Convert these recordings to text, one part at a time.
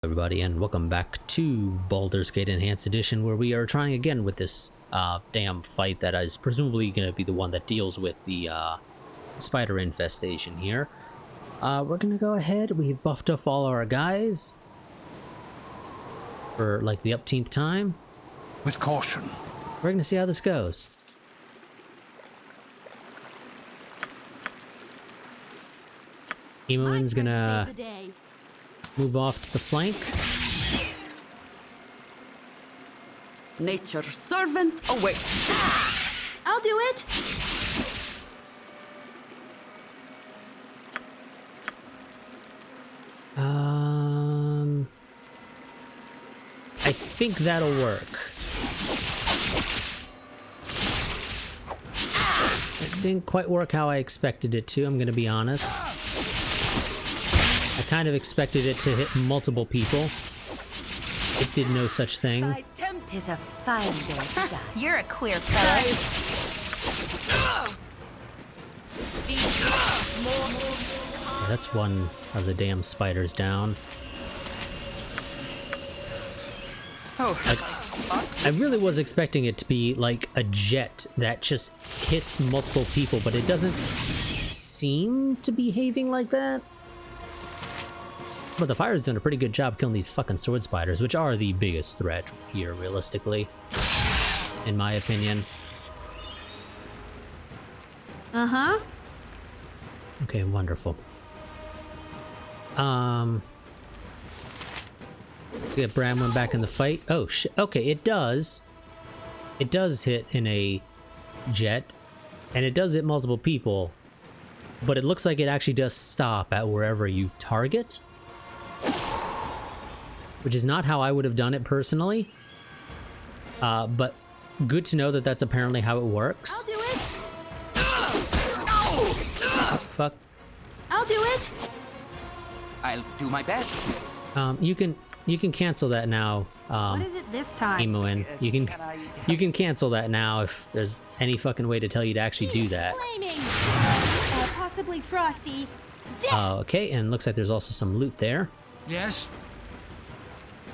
Everybody, and welcome back to Baldur's Gate Enhanced Edition, where we are trying again with this damn fight that is presumably going to be the one that deals with the spider infestation here. We're going to go ahead. We've buffed up all our guys for like the upteenth time. With caution. We're going to see how this goes. Emoin's going to move off to the flank. Nature's servant awaits. I'll do it. I think that'll work. It didn't quite work how I expected it to, I'm gonna be honest. I kind of expected it to hit multiple people. It did no such thing. My tempt is a fine day to die. You're a queer fella. That's one of the damn spiders down. I really was expecting it to be like a jet that just hits multiple people, but it doesn't seem to be behaving like that. But the fire's doing a pretty good job killing these fucking sword spiders, which are the biggest threat here, realistically, in my opinion. Uh-huh. Okay, wonderful. Let's get Bramwin back in the fight. Oh shit. Okay, it does. It does hit in a jet, and it does hit multiple people, but it looks like it actually does stop at wherever you target, which is not how I would have done it personally. But good to know that that's apparently how it works. I'll do it. Oh, fuck. I'll do it. I'll do my best. You can cancel that now. What is it this time? Emoin. You can cancel that now if there's any fucking way to tell you to actually do that. Flaming. Possibly frosty. Okay, and looks like there's also some loot there. Yes?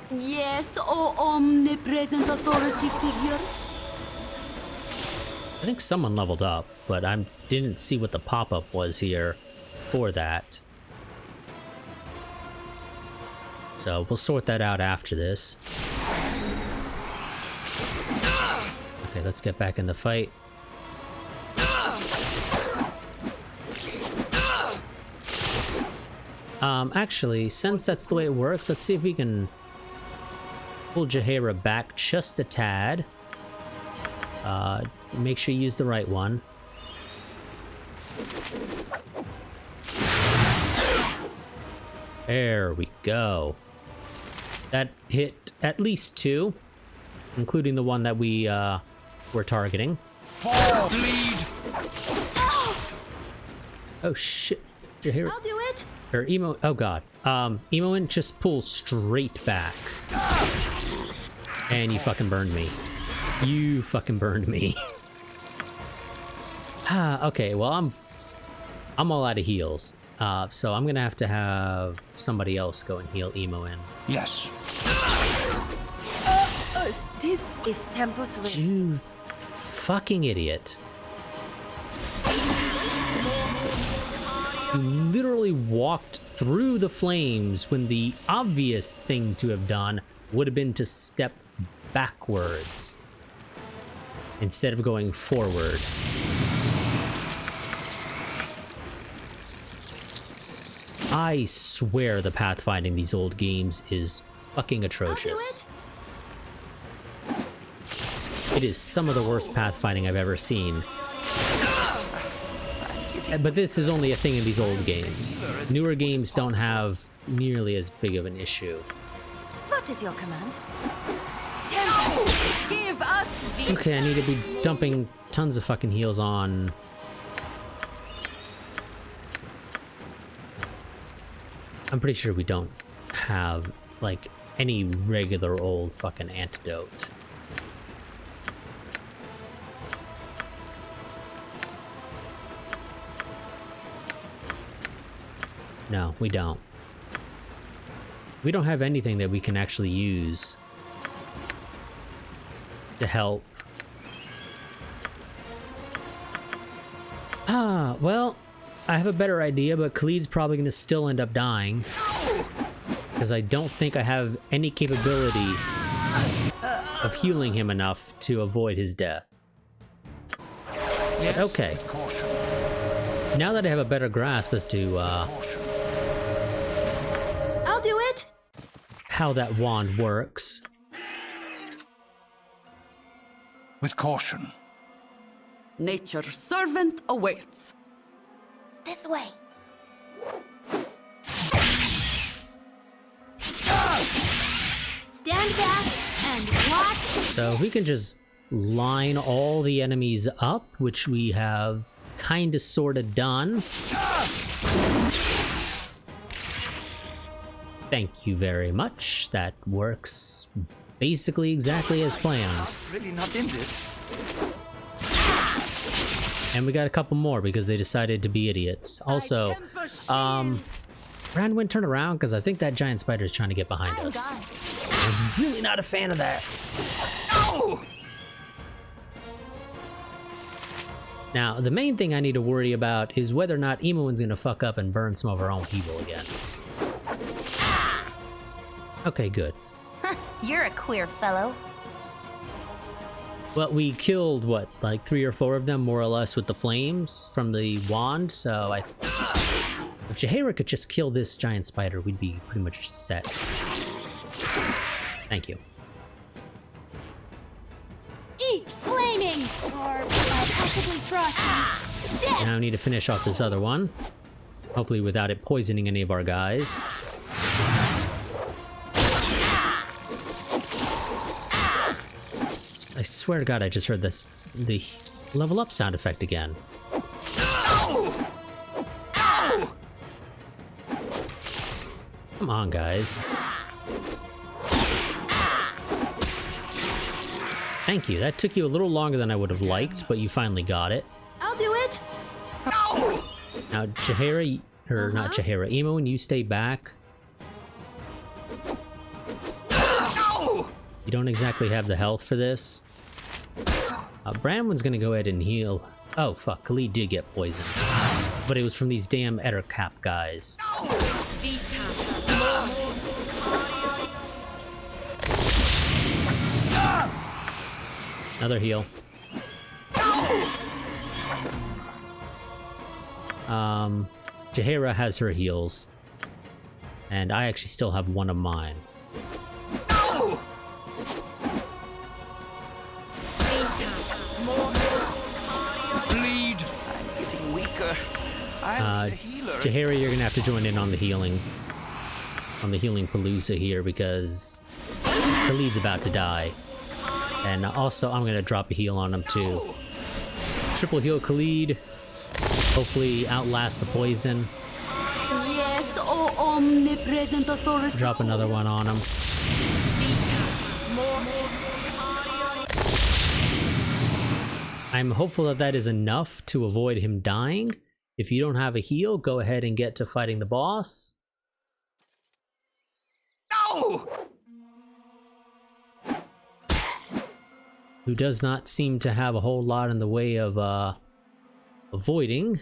Yes, oh omnipresent authority figure. I think someone leveled up, but I didn't see what the pop-up was here for that. So we'll sort that out after this. Okay, let's get back in the fight. Actually, since that's the way it works, let's see if we can pull Jaheira back just a tad. Make sure you use the right one. There we go. That hit at least 2, including the one that we were targeting. Fall, bleed. Oh shit, Jaheira. I'll do it. Or Emo. Oh god. Emoin just pulls straight back. And you fucking burned me. You fucking burned me. Okay, well I'm all out of heals. So I'm gonna have to have somebody else go and heal Emoin. Yes. If tempus will. You fucking idiot. You literally walked through the flames when the obvious thing to have done would have been to step backwards instead of going forward. I swear the pathfinding these old games is fucking atrocious. It is some of the worst pathfinding I've ever seen. But this is only a thing in these old games. Newer games don't have nearly as big of an issue. What is your command? Give us the Okay, I need to be dumping tons of fucking heals on. I'm pretty sure we don't have, like, any regular old fucking antidote. No, we don't. We don't have anything that we can actually use to help. Well, I have a better idea, but Khalid's probably going to still end up dying. Because I don't think I have any capability of healing him enough to avoid his death. Yes, Okay. with caution. Now that I have a better grasp as to Caution. I'll do it. how that wand works. With caution. Nature's servant awaits. This way. Stand back and watch. So if we can just line all the enemies up, which we have kind of sort of done. Thank you very much. That works basically exactly as planned. Really not in this. And we got a couple more because they decided to be idiots. Also, Brandwin, turn around because I think that giant spider is trying to get behind I'm us. gone. I'm really not a fan of that. No! Now, the main thing I need to worry about is whether or not Emoin's gonna fuck up and burn some of our own people again. Okay, good. You're a queer fellow. Well, we killed, what, like 3 or 4 of them, more or less, with the flames from the wand, so if Jaheira could just kill this giant spider, we'd be pretty much set. Thank you. Eat flaming, or possibly frosty. Dead. Now I need to finish off this other one. Hopefully without it poisoning any of our guys. I swear to God, I just heard the level up sound effect again. Come on, guys. Thank you. That took you a little longer than I would have liked, but you finally got it. I'll do it. Now, Jaheira, or not Jaheira, Emo, and you stay back. You don't exactly have the health for this. Branwin's gonna go ahead and heal. Oh, fuck. Khalid did get poisoned. But it was from these damn Ettercap guys. Another heal. Jaheira has her heals. And I actually still have one of mine. Bleed. I'm getting weaker. I'm the healer. Jaheira, you're gonna have to join in on the healing. On the healing palooza here because Khalid's about to die. And also, I'm gonna drop a heal on him too. Triple heal Khalid. Hopefully outlast the poison. Yes, oh omnipresent authority. Drop another one on him. I'm hopeful that that is enough to avoid him dying. If you don't have a heal, go ahead and get to fighting the boss. No! Who does not seem to have a whole lot in the way of avoiding.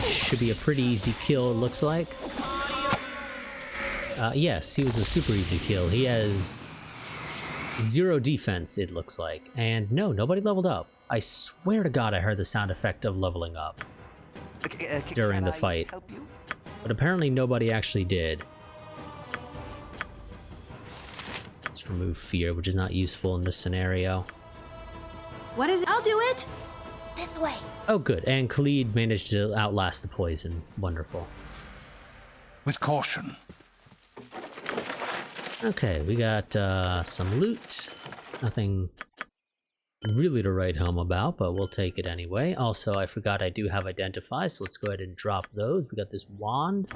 Should be a pretty easy kill, it looks like. Yes, he was a super easy kill. He has 0 defense, it looks like. And no, nobody leveled up. I swear to God I heard the sound effect of leveling up during the fight. Help you? But apparently nobody actually did. Let's remove fear, which is not useful in this scenario. What is it? I'll do it. This way. Oh, good. And Khalid managed to outlast the poison. Wonderful. With caution. Okay, we got some loot. Nothing really to write home about, but we'll take it anyway. Also, I forgot I do have Identify, so let's go ahead and drop those. We got this wand.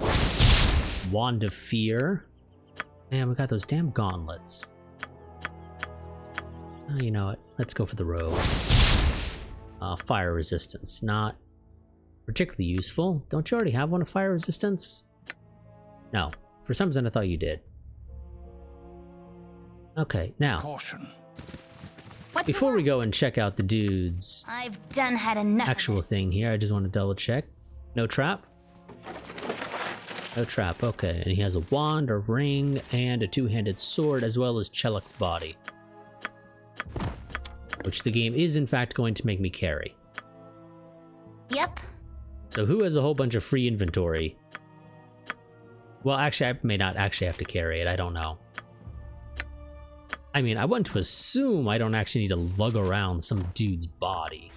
Wand of Fear. And we got those damn gauntlets. Oh, you know what? Let's go for the rogue. Fire resistance. Not particularly useful. Don't you already have one of fire resistance? No. For some reason I thought you did. Okay, now, Caution. What you before we want? go and check out the dude's I've done had enough. actual of this. thing here, I just want to double check. No trap? No trap, okay. And he has a wand, a ring, and a two-handed sword, as well as Chelok's body. Which the game is, in fact, going to make me carry. Yep. So who has a whole bunch of free inventory? Well, actually, I may not actually have to carry it. I don't know. I mean, I want to assume I don't actually need to lug around some dude's body.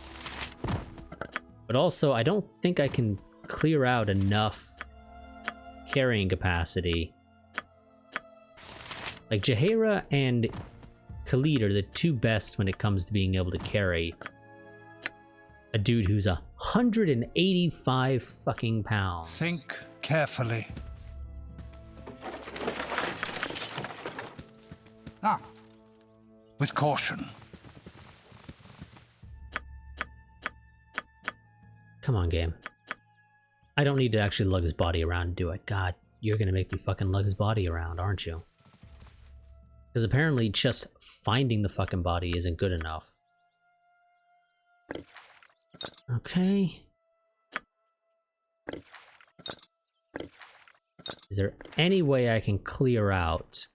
But also, I don't think I can clear out enough carrying capacity. Like, Jaheira and Khalid are the two best when it comes to being able to carry a dude who's 185 fucking pounds. Think carefully. Ah. With caution. Come on, game. I don't need to actually lug his body around and do it. God, you're gonna make me fucking lug his body around, aren't you? Because apparently just finding the fucking body isn't good enough. Okay. Is there any way I can clear out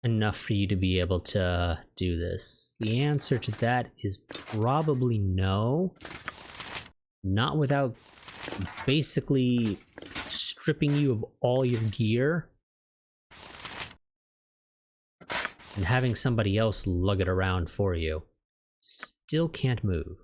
enough for you to be able to do this? The answer to that is probably no. Not without basically stripping you of all your gear and having somebody else lug it around for you. Still can't move.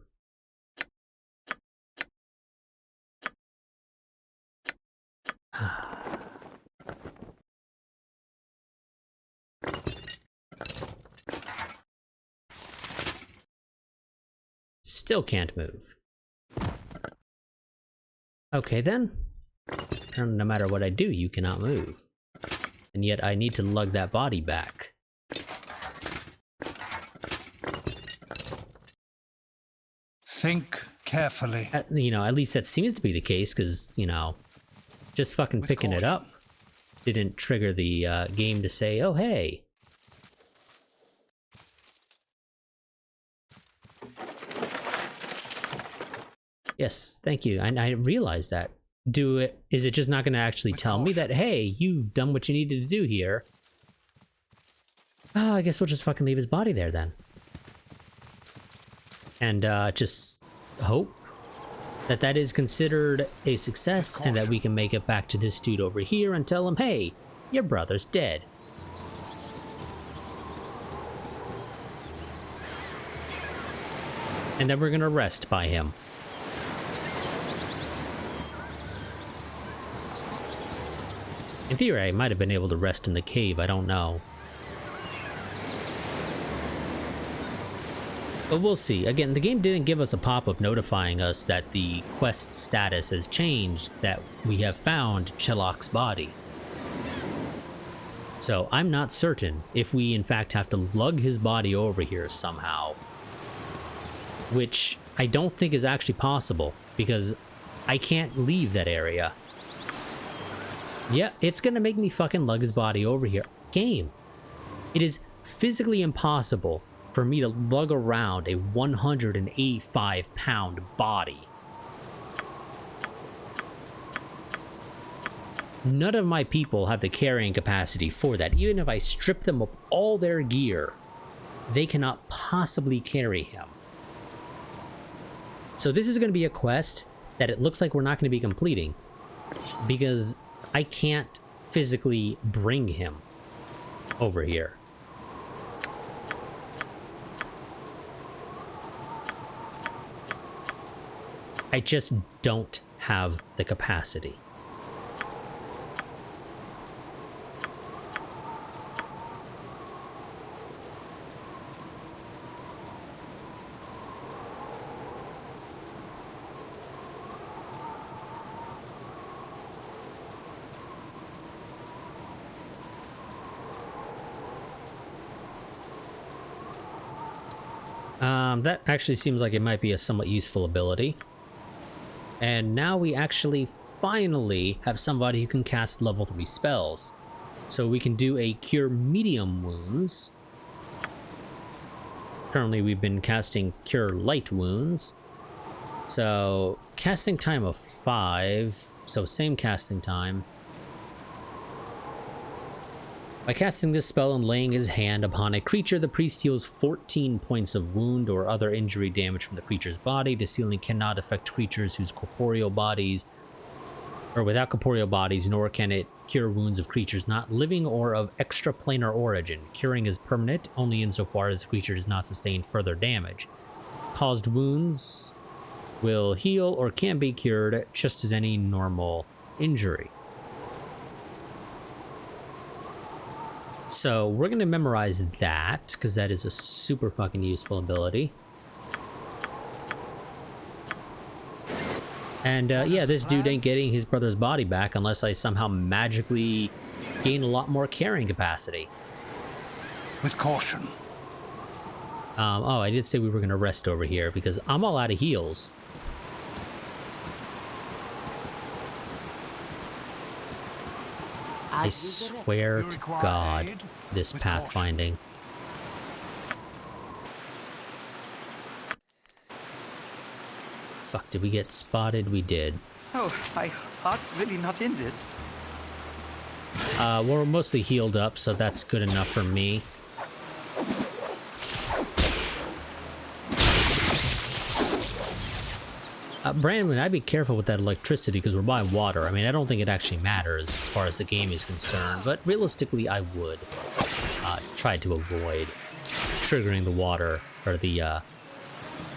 Still can't move. Okay then. No matter what I do, you cannot move. And yet I need to lug that body back. Think carefully. You know, at least that seems to be the case, because, you know, just fucking With picking it caution. up didn't trigger the game to say, oh hey. Yes, thank you. And I realized that. Is it just not going to actually With tell me that, hey, you've done what you needed to do here? Oh, I guess we'll just fucking leave his body there then. And just hope that that is considered a success and that we can make it back to this dude over here and tell him, hey, your brother's dead. And then we're gonna rest by him. In theory, I might have been able to rest in the cave, I don't know. But we'll see. Again, the game didn't give us a pop-up notifying us that the quest status has changed, that we have found Chelok's body. So I'm not certain if we in fact have to lug his body over here somehow. Which I don't think is actually possible, because I can't leave that area. Yeah, it's gonna make me fucking lug his body over here. Game. It is physically impossible for me to lug around a 185-pound body. None of my people have the carrying capacity for that. Even if I strip them of all their gear, they cannot possibly carry him. So this is going to be a quest that it looks like we're not going to be completing, because I can't physically bring him over here. I just don't have the capacity. That actually seems like it might be a somewhat useful ability. And now we actually finally have somebody who can cast level 3 spells. So we can do a Cure Medium Wounds. Currently we've been casting Cure Light Wounds. So casting time of 5, so same casting time. By casting this spell and laying his hand upon a creature, the priest heals 14 points of wound or other injury damage from the creature's body. The healing cannot affect creatures whose corporeal bodies, or without corporeal bodies, nor can it cure wounds of creatures not living or of extraplanar origin. Curing is permanent only insofar as the creature does not sustain further damage. Caused wounds will heal or can be cured just as any normal injury. So we're going to memorize that, because that is a super fucking useful ability. And yeah, this dude ain't getting his brother's body back unless I somehow magically gain a lot more carrying capacity. With caution. Oh, I did say we were going to rest over here, because I'm all out of heals. I swear to God, this pathfinding. Fuck, did we get spotted? We did. Oh, my heart's really not in this. We're mostly healed up, so that's good enough for me. Brandon, I'd be careful with that electricity because we're by water. I mean, I don't think it actually matters as far as the game is concerned, but realistically, I would try to avoid triggering the water or the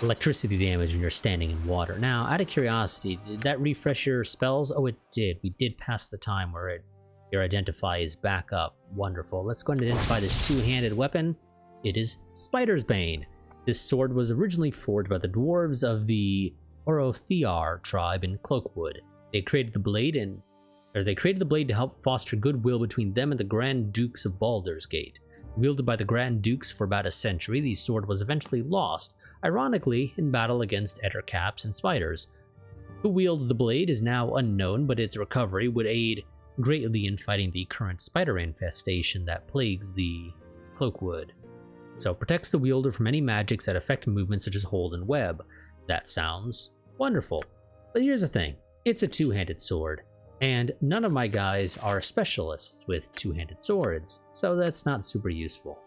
electricity damage when you're standing in water. Now, out of curiosity, did that refresh your spells? Oh, it did. We did pass the time where your identify is back up. Wonderful. Let's go and identify this two-handed weapon. It is Spider's Bane. This sword was originally forged by the dwarves of the Orothiar tribe in Cloakwood. They created the blade to help foster goodwill between them and the Grand Dukes of Baldur's Gate. Wielded by the Grand Dukes for about a century, the sword was eventually lost, ironically, in battle against ettercaps and spiders. Who wields the blade is now unknown, but its recovery would aid greatly in fighting the current spider infestation that plagues the Cloakwood. So, protects the wielder from any magics that affect movement such as hold and web. That sounds wonderful. But here's the thing, it's a two-handed sword, and none of my guys are specialists with two-handed swords, so that's not super useful.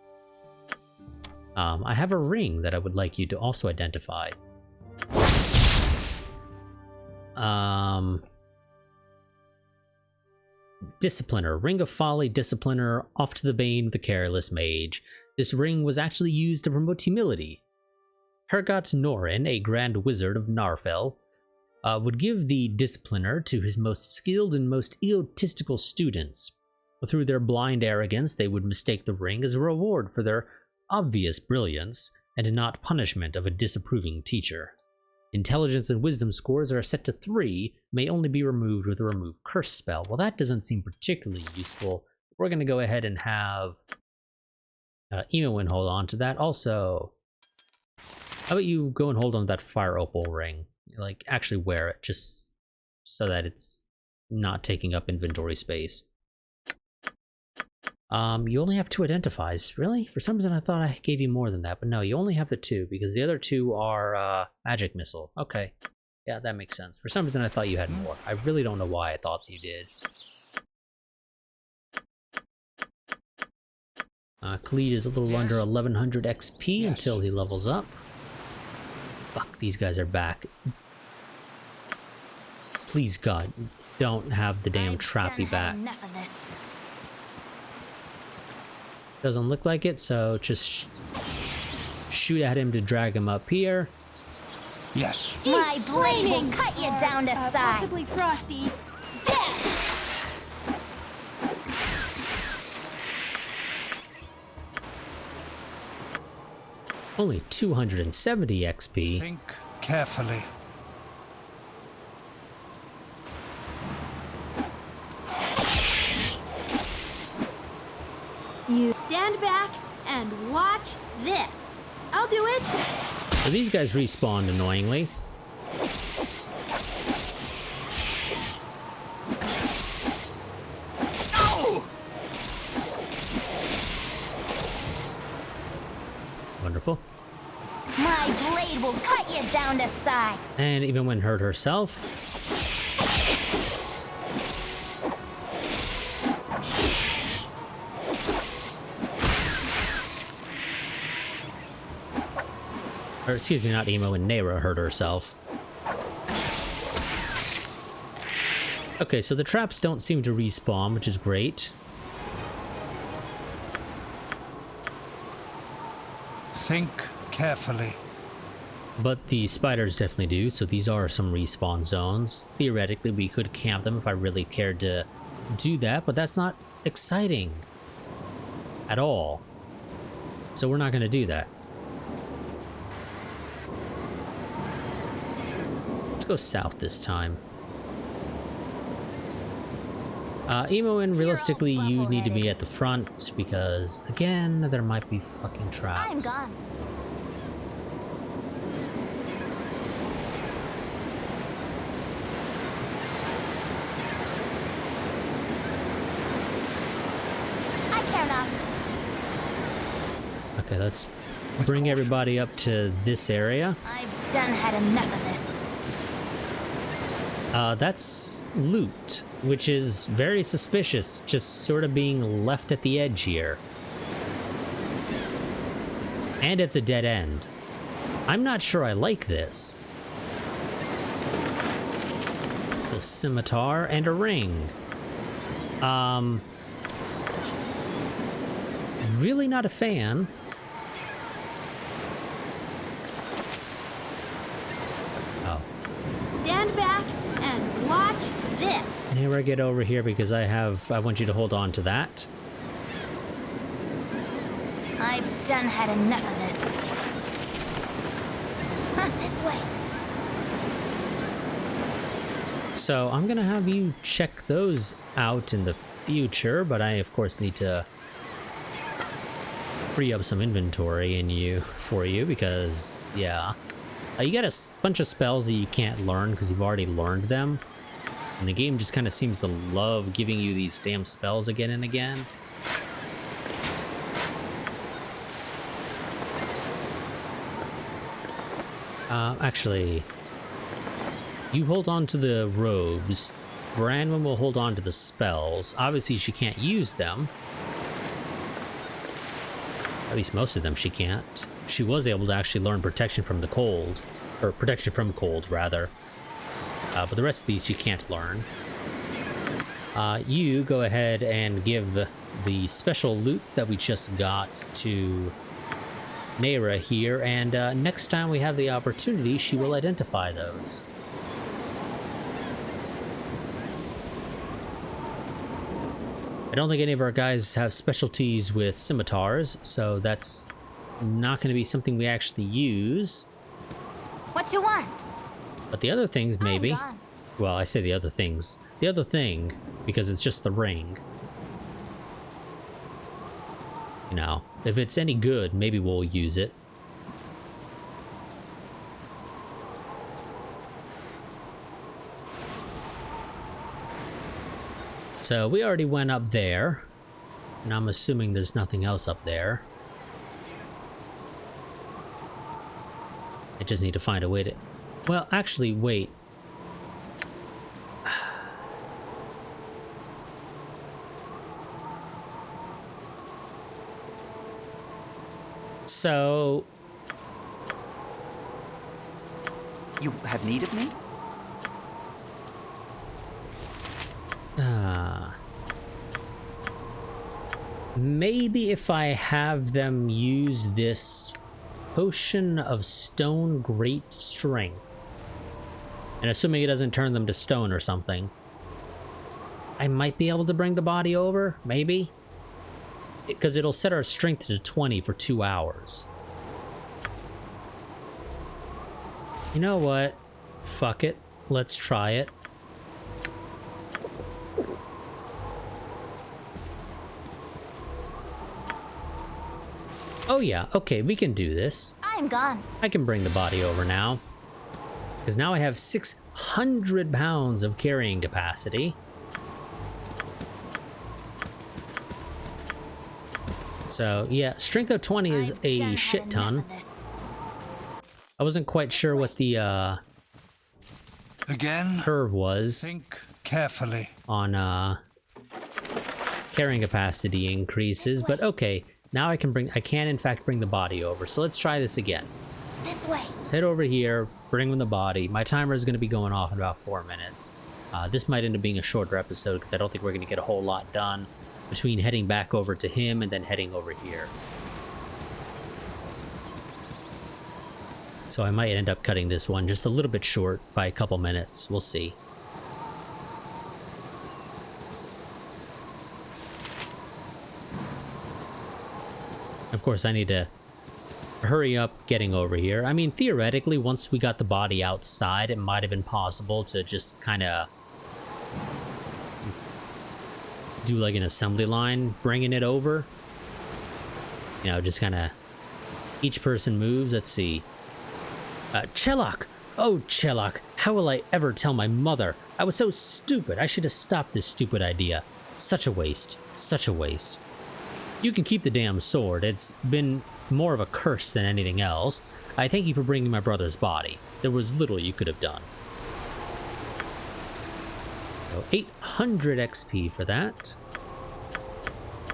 I have a ring that I would like you to also identify. Discipliner, Ring of Folly, Discipliner, off to the Bane, the Careless Mage. This ring was actually used to promote humility. Hergot Norin, a Grand Wizard of Narfell, would give the Discipliner to his most skilled and most egotistical students. Through their blind arrogance, they would mistake the ring as a reward for their obvious brilliance, and not punishment of a disapproving teacher. Intelligence and wisdom scores are set to 3, may only be removed with a remove curse spell. Well, that doesn't seem particularly useful. We're going to go ahead and have Emowyn hold on to that. Also, how about you go and hold on to that fire opal ring? Like, actually wear it, just so that it's not taking up inventory space. You only have 2 identifies. Really? For some reason I thought I gave you more than that, but no, you only have the 2, because the other 2 are magic missile. Okay. Yeah, that makes sense. For some reason I thought you had more. I really don't know why I thought you did. Khalid is a little under 1100 XP until he levels up. Fuck, these guys are back. Please, God, don't have the damn trappy back. Doesn't look like it, so just shoot at him to drag him up here. Yes. My blade will cut you down to size. Possibly frosty. Death! Only 270 XP. Think carefully. You stand back and watch this. I'll do it. So these guys respawned annoyingly. Wonderful. My blade will cut you down to size. And even when hurt herself. Or excuse me, not Emo, and Nera hurt herself. Okay, so the traps don't seem to respawn, which is great. Think carefully. But the spiders definitely do, so these are some respawn zones. Theoretically, we could camp them if I really cared to do that, but that's not exciting at all. So we're not going to do that. Let's go south this time. Emo, and realistically, you need to be at the front because, again, there might be fucking traps. I'm gone. I care not. Okay, let's bring everybody up to this area. I've done had enough of this. That's loot, which is very suspicious, just sort of being left at the edge here. And it's a dead end. I'm not sure I like this. It's a scimitar and a ring. Really not a fan. Oh. Stand back and watch this. Nera, get over here because I want you to hold on to that. I've done had enough of this. This way. So I'm gonna have you check those out in the future, but I of course need to free up some inventory for you because yeah, you got a bunch of spells that you can't learn because you've already learned them, and the game just kind of seems to love giving you these damn spells again and again. Actually, you hold on to the robes. Branwen will hold on to the spells. Obviously, she can't use them. At least most of them she can't. She was able to actually learn protection from the cold. Or protection from cold, rather. But the rest of these she can't learn. You go ahead and give the special loot that we just got to Nera here, and next time we have the opportunity, she will identify those. I don't think any of our guys have specialties with scimitars, so that's not going to be something we actually use. What you want? But the other things, maybe. I'm gone. Well, I say the other things. The other thing, because it's just the ring. You know, if it's any good, maybe we'll use it. So we already went up there, and I'm assuming there's nothing else up there. I just need to find a way to... Well, actually, wait. So... You have need of me? Maybe if I have them use this potion of stone great strength, and assuming it doesn't turn them to stone or something, I might be able to bring the body over, maybe? Because it'll set our strength to 20 for 2 hours. You know what? Fuck it. Let's try it. Oh yeah, okay, we can do this. I'm gone. I can bring the body over now. Because now I have 600 pounds of carrying capacity. So, yeah, strength of 20 is a shit ton. I wasn't quite sure what the Again, curve was think carefully. on carrying capacity increases, but okay. Now I can in fact bring the body over. So let's try this again. This way. Let's head over here, bring the body. My timer is going to be going off in about 4 minutes. This might end up being a shorter episode because I don't think we're going to get a whole lot done between heading back over to him and then heading over here. So I might end up cutting this one just a little bit short by a couple minutes. We'll see. Of course, I need to hurry up getting over here. I mean, theoretically, once we got the body outside, it might have been possible to just kind of do like an assembly line, bringing it over. You know, just kind of each person moves. Let's see. Chelok! Oh, Chelok, how will I ever tell my mother? I was so stupid. I should have stopped this stupid idea. Such a waste. Such a waste. You can keep the damn sword. It's been more of a curse than anything else. I thank you for bringing my brother's body. There was little you could have done. So 800 XP for that.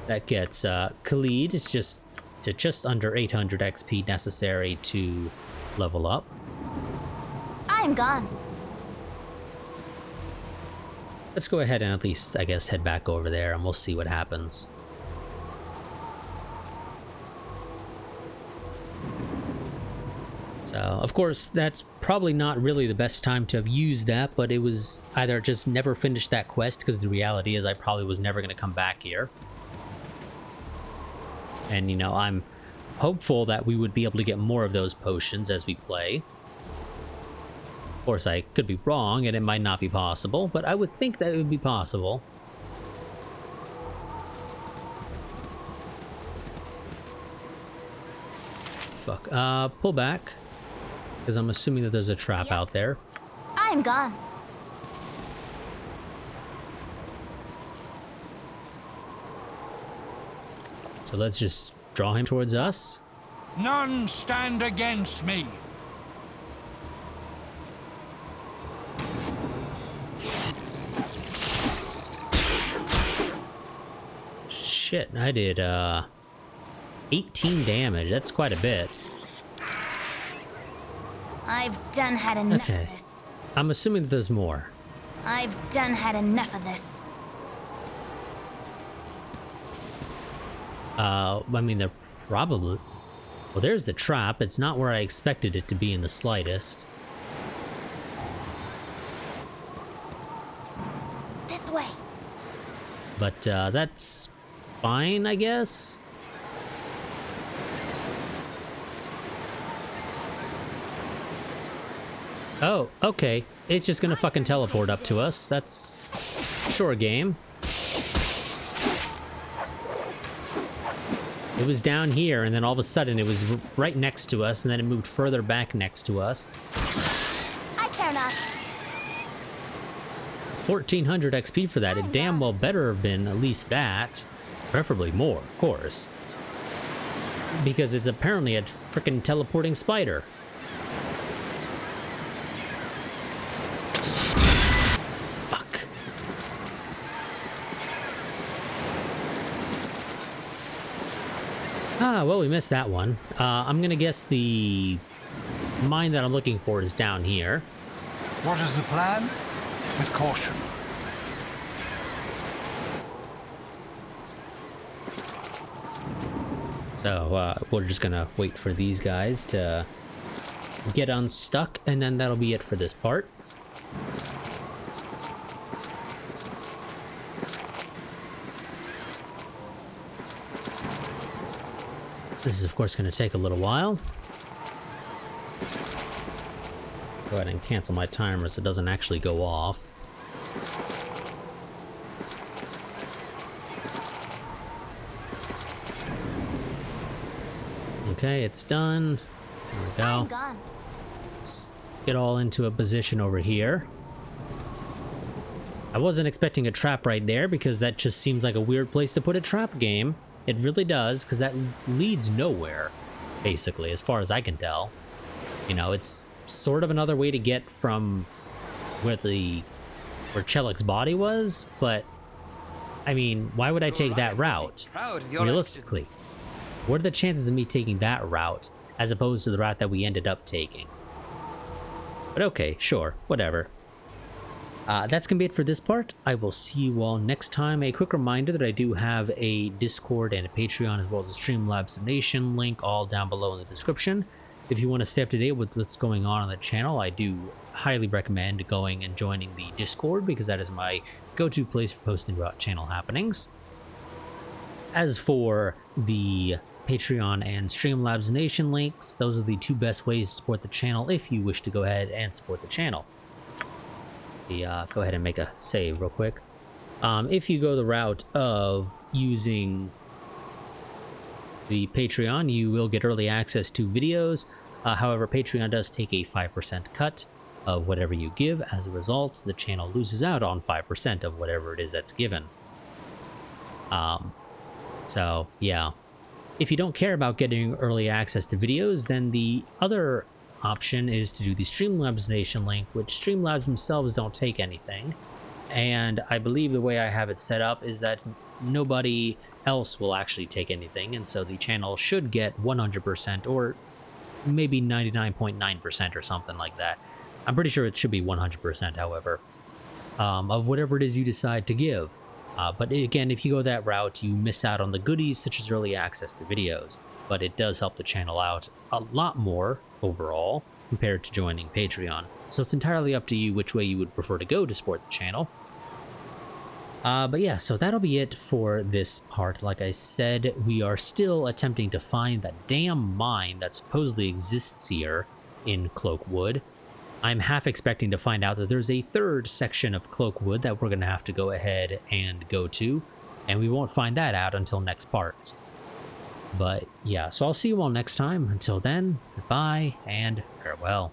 That gets Khalid. It's just under 800 XP necessary to level up. I'm gone. Let's go ahead and at least, I guess, head back over there and we'll see what happens. So, of course, that's probably not really the best time to have used that, but it was either just never finished that quest, because the reality is I probably was never going to come back here. And, you know, I'm hopeful that we would be able to get more of those potions as we play. Of course, I could be wrong, and it might not be possible, but I would think that it would be possible. Fuck. Pull back. Because I'm assuming that there's a trap out there. I'm gone. So let's just draw him towards us. None stand against me. Shit, I did 18 damage. That's quite a bit. I've done had enough Okay. of this. I'm assuming that there's more. I've done had enough of this. I mean, they're probably... Well, there's the trap. It's not where I expected it to be in the slightest. This way. But that's fine, I guess. Oh, okay. It's just gonna fucking teleport up to us. That's sure game. It was down here, and then all of a sudden it was right next to us, and then it moved further back next to us. I care not. 1400 XP for that. It damn well better have been at least that. Preferably more, of course. Because it's apparently a freaking teleporting spider. Fuck. Ah, well, we missed that one. I'm gonna guess the mine that I'm looking for is down here. What is the plan? With caution. So we're just gonna wait for these guys to get unstuck, and then that'll be it for this part. This is, of course, going to take a little while. Go ahead and cancel my timer so it doesn't actually go off. Okay, it's done. There we I'm go. gone. Let's get all into a position over here. I wasn't expecting a trap right there because that just seems like a weird place to put a trap game. It really does, because that leads nowhere, basically, as far as I can tell. You know, it's sort of another way to get from where Chelik's body was, but I mean, why would I take that route? Realistically, what are the chances of me taking that route as opposed to the route that we ended up taking? But okay, sure, whatever. That's gonna be it for this part. I will see you all next time. A quick reminder that I do have a Discord and a Patreon, as well as a Streamlabs donation link, all down below in the description. If you want to stay up to date with what's going on the channel, I do highly recommend going and joining the Discord, because that is my go-to place for posting about channel happenings. As for the Patreon and Streamlabs donation links, those are the two best ways to support the channel if you wish to go ahead and support the channel. Go ahead and make a save real quick. If you go the route of using the Patreon, you will get early access to videos. However, Patreon does take a 5% cut of whatever you give. As a result, the channel loses out on 5% of whatever it is that's given. So yeah, if you don't care about getting early access to videos, then the other option is to do the Streamlabs donation link, which Streamlabs themselves don't take anything. And I believe the way I have it set up is that nobody else will actually take anything, and so the channel should get 100%, or maybe 99.9% or something like that. I'm pretty sure it should be 100%, however, of whatever it is you decide to give. But again, if you go that route, you miss out on the goodies such as early access to videos, but it does help the channel out a lot more overall compared to joining Patreon. So it's entirely up to you which way you would prefer to go to support the channel. But yeah, so that'll be it for this part. Like I said, we are still attempting to find that damn mine that supposedly exists here in Cloakwood. I'm half expecting to find out that there's a third section of Cloakwood that we're going to have to go ahead and go to, and we won't find that out until next part. But yeah, so I'll see you all next time. Until then, goodbye and farewell.